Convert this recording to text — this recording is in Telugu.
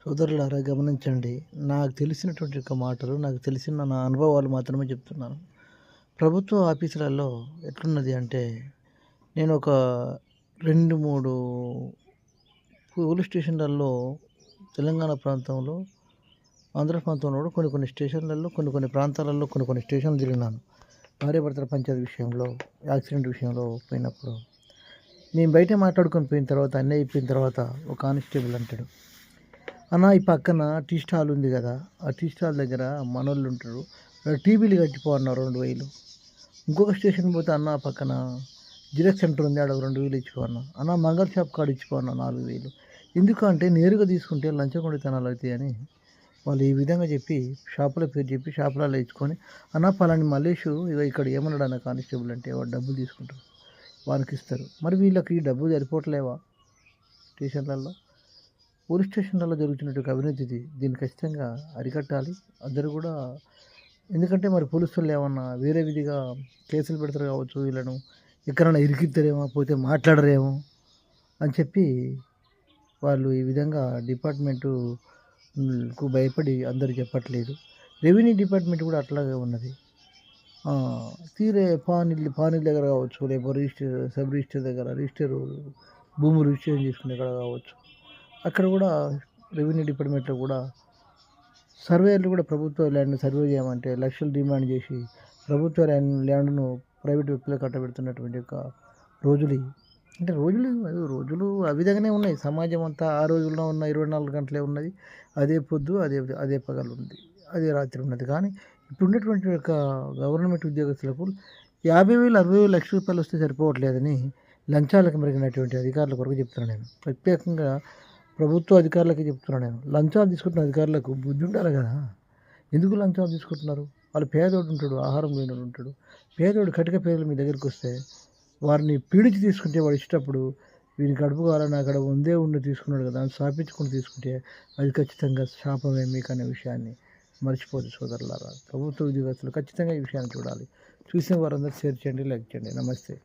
సోదరులారా గమనించండి. నాకు తెలిసినటువంటి ఒక మాటలు, నాకు తెలిసిన నా అనుభవాలు మాత్రమే చెప్తున్నాను. ప్రభుత్వ ఆఫీసులలో ఎట్లున్నది అంటే, నేను ఒక 2, 3 పోలీస్ స్టేషన్‌లలో తెలంగాణ ప్రాంతంలో, ఆంధ్ర ప్రాంతంలో కూడా కొన్ని స్టేషన్‌లలో, కొన్ని ప్రాంతాలలో కొన్ని స్టేషన్‌లు తిరిగినాను. భార్యాభర్తల పంచాయతీ విషయంలో, యాక్సిడెంట్ విషయంలో పోయినప్పుడు, మేము బయట మాట్లాడుకొని పోయిన తర్వాత, అన్నీ అయిపోయిన తర్వాత ఒక కానిస్టేబుల్ అంటాడు, అన్న ఈ పక్కన టీ స్టాల్ ఉంది కదా, ఆ టీ స్టాల్ దగ్గర మనోళ్ళు ఉంటారు, టీవీలు కట్టిపో అన్న 2000. ఇంకొక స్టేషన్ పోతే అన్న పక్కన జిరాక్స్ సెంటర్ ఉంది, ఆడ 2000 ఇచ్చిపో అన్న. అన్న మంగళ షాప్ కాడ ఇచ్చిపో అన్న 4000. ఎందుకంటే నేరుగా తీసుకుంటే లంచగొండితనాలు అవుతాయి అని వాళ్ళు ఈ విధంగా చెప్పి, షాపుల పేరు చెప్పి షాపులలో ఇచ్చుకొని, అన్న పలాని మల్లేషు ఇగో ఇక్కడ ఏమన్నాడు అన్న కానిస్టేబుల్ అంటే, వాడు డబ్బులు తీసుకుంటారు, వానికి ఇస్తారు. మరి వీళ్ళకి ఈ డబ్బులు సరిపోవట్లేవా? స్టేషన్లలో, పోలీస్ స్టేషన్లలో జరుగుతున్నటువంటి అవినీతి దీన్ని ఖచ్చితంగా అరికట్టాలి అందరూ కూడా. ఎందుకంటే మరి పోలీసులు ఏమన్నా వేరే విధిగా కేసులు పెడతారు కావచ్చు, వీళ్ళను ఎక్కడైనా ఇరికిస్తారేమో, పోతే మాట్లాడరేమో అని చెప్పి వాళ్ళు ఈ విధంగా డిపార్ట్మెంటుకు భయపడి అందరూ చెప్పట్లేదు. రెవెన్యూ డిపార్ట్మెంట్ కూడా అట్లాగే ఉన్నది. తీరే పానీల దగ్గర కావచ్చు, లేకపోతే సబ్ రిజిస్టర్ దగ్గర భూములు రిజిస్ట్రేషన్ చేసుకునే కాడ కావచ్చు, అక్కడ కూడా రెవెన్యూ డిపార్ట్మెంట్లో కూడా సర్వేయర్లు కూడా ప్రభుత్వ ల్యాండ్ను సర్వే చేయమంటే లక్షలు డిమాండ్ చేసి ప్రభుత్వ ల్యాండ్ను ప్రైవేట్ వ్యక్తులకు కట్టబెడుతున్నటువంటి యొక్క రోజులు ఇవి. అంటే రోజులు ఆ విధంగానే ఉన్నాయి. సమాజం అంతా ఆ రోజుల్లో ఉన్న 24 గంటలే ఉన్నది. అదే పొద్దు, అదే పగలు ఉంది, అదే రాత్రి ఉన్నది. కానీ ఇప్పుడు ఉన్నటువంటి యొక్క గవర్నమెంట్ ఉద్యోగస్తులకు 50,000, 60,000, లక్ష రూపాయలు వస్తే సరిపోవట్లేదని లంచాలకు మరిగినటువంటి అధికారుల కొరకు చెప్తున్నాను నేను. ప్రత్యేకంగా ప్రభుత్వ అధికారులకి చెప్తున్నాను నేను. లంచాలు తీసుకుంటున్న అధికారులకు బుద్ధి ఉండాలి కదా. ఎందుకు లంచాలు తీసుకుంటున్నారు? వాళ్ళు పేదోడు ఉంటాడు, ఆహారం లేనివాడు ఉంటాడు. పేదోడు కటిక పేదలు మీ దగ్గరికి వస్తే వారిని పీడించి తీసుకుంటే, వాడు ఇచ్చేటప్పుడు వీడిని గడుపు కావాలని అక్కడ ఉండి తీసుకున్నాడు కదా అని శాపించుకొని తీసుకుంటే అది ఖచ్చితంగా శాపమే మీకు అనే విషయాన్ని మర్చిపోదు సోదరులారా. ప్రభుత్వ ఉద్యోగస్తులు ఖచ్చితంగా ఈ విషయాన్ని చూడాలి. చూసిన వారందరూ షేర్ చేయండి, లైక్ చేయండి. నమస్తే.